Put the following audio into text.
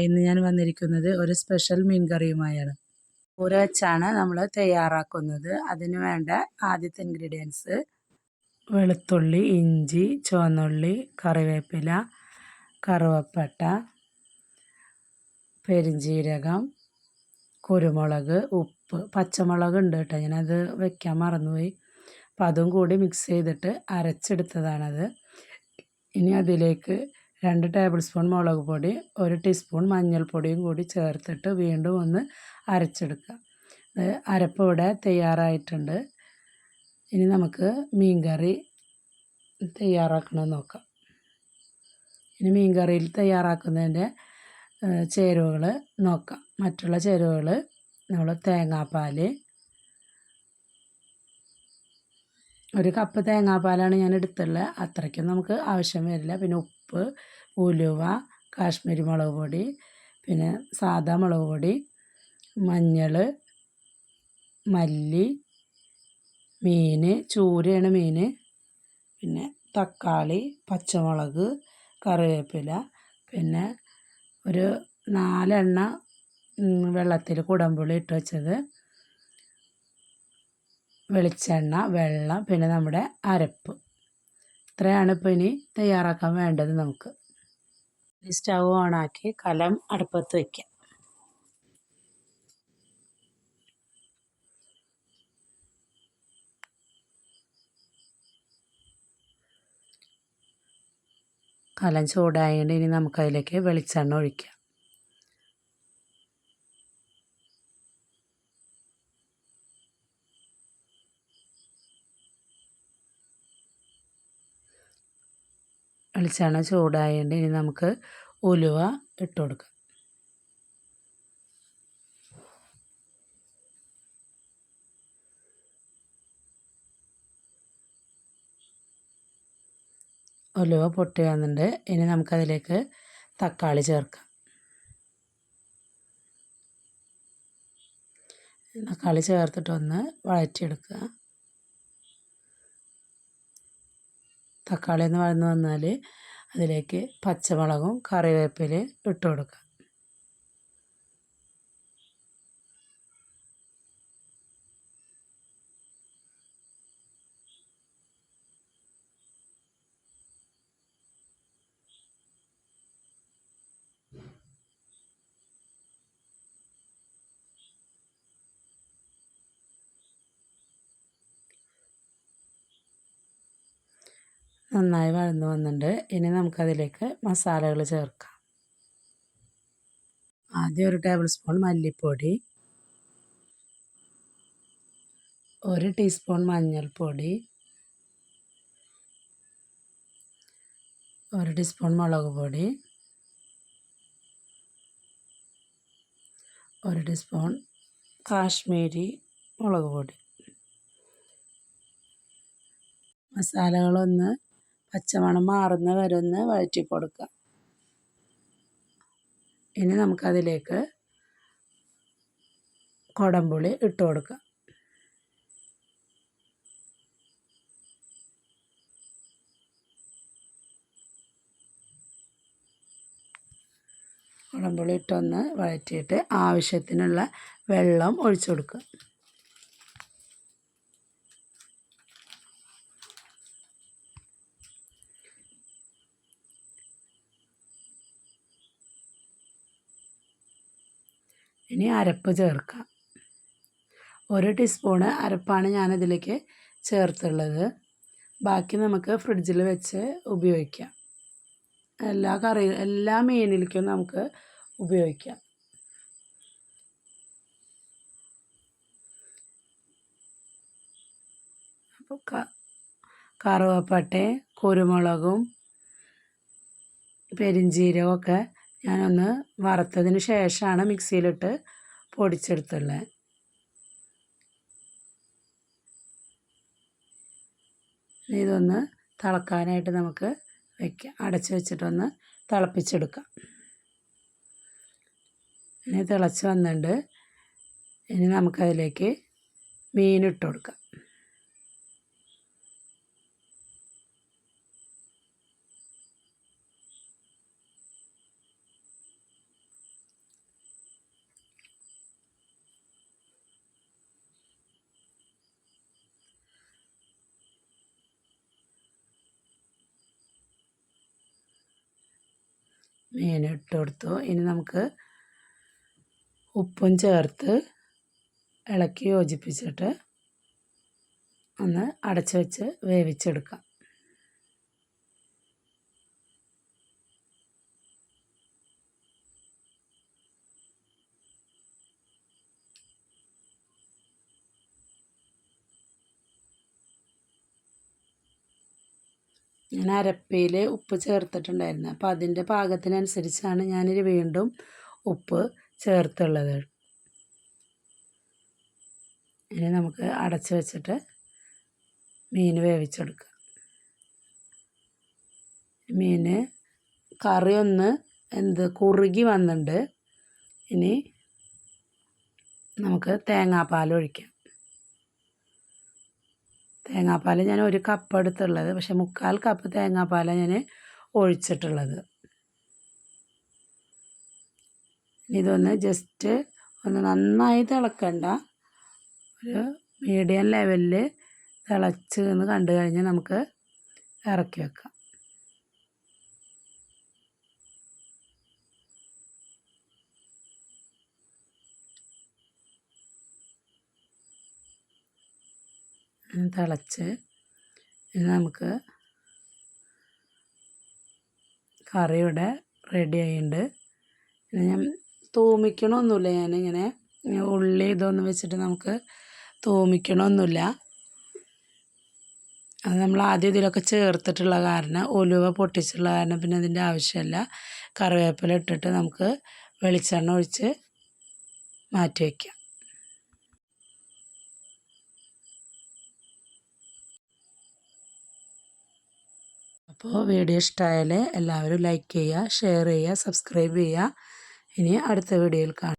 ഇന്ന് ഞാൻ വന്നിരിക്കുന്നത് ഒരു സ്പെഷ്യൽ മീൻ കറിയുമായാണ്. ഊര വെച്ചാണ് നമ്മൾ തയ്യാറാക്കുന്നത്. അതിന് വേണ്ട ആദ്യത്തെ ഇൻഗ്രീഡിയൻസ് വെളുത്തുള്ളി, ഇഞ്ചി, ചുവന്നുള്ളി, കറിവേപ്പില, കറുവപ്പട്ട, പെരുംജീരകം, കുരുമുളക്, ഉപ്പ്, പച്ചമുളക് ഉണ്ട് കേട്ടോ, ഞാനത് വെക്കാൻ മറന്നുപോയി. അപ്പം അതും കൂടി മിക്സ് ചെയ്തിട്ട് അരച്ചെടുത്തതാണത്. ഇനി അതിലേക്ക് 2 ടേബിൾ സ്പൂൺ മുളക് പൊടി, 1 ടീസ്പൂൺ മഞ്ഞൾപ്പൊടിയും കൂടി ചേർത്തിട്ട് വീണ്ടും ഒന്ന് അരച്ചെടുക്കുക. അരപ്പ് ഇവിടെ തയ്യാറായിട്ടുണ്ട്. ഇനി നമുക്ക് മീൻ കറി തയ്യാറാക്കണമെന്ന് നോക്കാം. ഇനി മീൻ കറിയിൽ തയ്യാറാക്കുന്നതിൻ്റെ ചേരുവകൾ നോക്കാം. മറ്റുള്ള ചേരുവകൾ നമ്മൾ തേങ്ങാപ്പാൽ, 1 കപ്പ് തേങ്ങാപ്പാലാണ് ഞാൻ എടുത്തുള്ളത്. അത്രയ്ക്കും നമുക്ക് ആവശ്യം വരില്ല. പിന്നെ ഉപ്പ്, ഉലുവ, കാശ്മീരി മുളക് പൊടി, പിന്നെ സാദാ മുളക് പൊടി, മഞ്ഞൾ, മല്ലി, മീൻ ചൂരയാണ് മീൻ, പിന്നെ തക്കാളി, പച്ചമുളക്, കറിവേപ്പില, പിന്നെ ഒരു 4 എണ്ണ വെള്ളത്തിൽ കുടംപുളി ഇട്ട് വെച്ചത്, വെളിച്ചെണ്ണ, വെള്ളം, പിന്നെ നമ്മുടെ അരപ്പ്. ഇത്രയാണ് ഇപ്പോൾ ഇനി തയ്യാറാക്കാൻ വേണ്ടത്. നമുക്ക് ഈ സ്റ്റൗ ഓണാക്കി കലം അടുപ്പത്ത് വയ്ക്കാം. കലം ചൂടായതുകൊണ്ട് ഇനി നമുക്കതിലേക്ക് വെളിച്ചെണ്ണ ഒഴിക്കാം. വെളിച്ചെണ്ണ ചൂടായതുകൊണ്ട് ഇനി നമുക്ക് ഉലുവ ഇട്ട് കൊടുക്കാം. ഉലുവ പൊട്ടി വന്നിട്ടുണ്ട്. ഇനി നമുക്കതിലേക്ക് തക്കാളി ചേർക്കാം. തക്കാളി ചേർത്തിട്ടൊന്ന് വഴറ്റിയെടുക്കുക. തക്കാളി ഒന്ന് വഴന്ന് വന്നാൽ അതിലേക്ക് പച്ചമുളകും കറിവേപ്പിലയും ഇട്ട് കൊടുക്കുക. നന്നായി വഴന്ന് വന്നിട്ടുണ്ട്. ഇനി നമുക്കതിലേക്ക് മസാലകൾ ചേർക്കാം. ആദ്യം 1 ടേബിൾ സ്പൂൺ മല്ലിപ്പൊടി, 1 ടീസ്പൂൺ മഞ്ഞൾപ്പൊടി, 1 ടീസ്പൂൺ മുളക് പൊടി, 1 ടീസ്പൂൺ കാശ്മീരി മുളക് പൊടി. മസാലകളൊന്ന് പച്ചമണം മാറുന്ന വരെ ഒന്ന് വഴറ്റി കൊടുക്കുക. ഇനി നമുക്കതിലേക്ക് കുടംപുളി ഇട്ട് കൊടുക്കുക. കുടംപുളി ഇട്ടൊന്ന് വഴറ്റിയിട്ട് ആവശ്യത്തിനുള്ള വെള്ളം ഒഴിച്ചു കൊടുക്കുക. ഇനി അരപ്പ് ചേർക്കാം. 1 ടീസ്പൂണ് അരപ്പാണ് ഞാനതിലേക്ക് ചേർത്തുള്ളത്. ബാക്കി നമുക്ക് ഫ്രിഡ്ജിൽ വെച്ച് ഉപയോഗിക്കാം. എല്ലാ മീനിലേക്കും നമുക്ക് ഉപയോഗിക്കാം. അപ്പോൾ കറുവപ്പട്ടയും കുരുമുളകും പെരുംജീരകമൊക്കെ ഞാനൊന്ന് വറുത്തതിന് ശേഷമാണ് മിക്സിയിലിട്ട് പൊടിച്ചെടുത്തുള്ളത്. ഇതൊന്ന് തിളക്കാനായിട്ട് നമുക്ക് വയ്ക്കാം. അടച്ച് വെച്ചിട്ടൊന്ന് തിളപ്പിച്ചെടുക്കാം. ഇനി തിളച്ച് വന്നിട്ടുണ്ട്. ഇനി നമുക്കതിലേക്ക് മീനിട്ട് കൊടുക്കാം. മീൻ ഇട്ട് കൊടുത്തു. ഇനി നമുക്ക് ഉപ്പും ചേർത്ത് ഇളക്കി യോജിപ്പിച്ചിട്ട് ഒന്ന് അടച്ച് വെച്ച് വേവിച്ചെടുക്കാം. ഞാൻ അരപ്പയിൽ ഉപ്പ് ചേർത്തിട്ടുണ്ടായിരുന്നു. അപ്പോൾ അതിൻ്റെ പാകത്തിനനുസരിച്ചാണ് ഞാനിത് വീണ്ടും ഉപ്പ് ചേർത്തുള്ളത്. ഇനി നമുക്ക് അടച്ച് വെച്ചിട്ട് മീൻ വേവിച്ചെടുക്കാം. മീൻ കറി ഒന്ന് കുറുകി വന്നിട്ടുണ്ട്. ഇനി നമുക്ക് തേങ്ങാപ്പാൽ ഒഴിക്കാം. തേങ്ങാപ്പാൽ ഞാൻ 1 കപ്പ് എടുത്തുള്ളത്, പക്ഷെ 3/4 കപ്പ് തേങ്ങാപ്പാലാണ് ഞാൻ ഒഴിച്ചിട്ടുള്ളത്. ഇതൊന്ന് ജസ്റ്റ് ഒന്ന് നന്നായി തിളക്കണ്ട, ഒരു മീഡിയം ലെവലിൽ തിളച്ച് എന്ന് കണ്ടു കഴിഞ്ഞാൽ നമുക്ക് ഇറക്കി വെക്കാം. തിളച്ച് ഇനി നമുക്ക് കറി ഇവിടെ റെഡി ആയിട്ടുണ്ട്. ഞാൻ തൂമിക്കണമൊന്നുമില്ല, ഞാനിങ്ങനെ ഉള്ളി ഇതൊന്നും വെച്ചിട്ട് നമുക്ക് തൂമിക്കണമൊന്നുമില്ല. അത് നമ്മൾ ആദ്യം ഇതിലൊക്കെ ചേർത്തിട്ടുള്ള കാരണം, ഉലുവ പൊട്ടിച്ചുള്ള കാരണം പിന്നെ അതിൻ്റെ ആവശ്യമില്ല. കറിവേപ്പില ഇട്ടിട്ട് നമുക്ക് വെളിച്ചെണ്ണ ഒഴിച്ച് മാറ്റി വയ്ക്കാം. അപ്പോൾ വീഡിയോ ഇഷ്ടമായാൽ എല്ലാവരും ലൈക്ക് ചെയ്യുക, ഷെയർ ചെയ്യുക, സബ്സ്ക്രൈബ് ചെയ്യുക. ഇനി അടുത്ത വീഡിയോയിൽ കാണാം.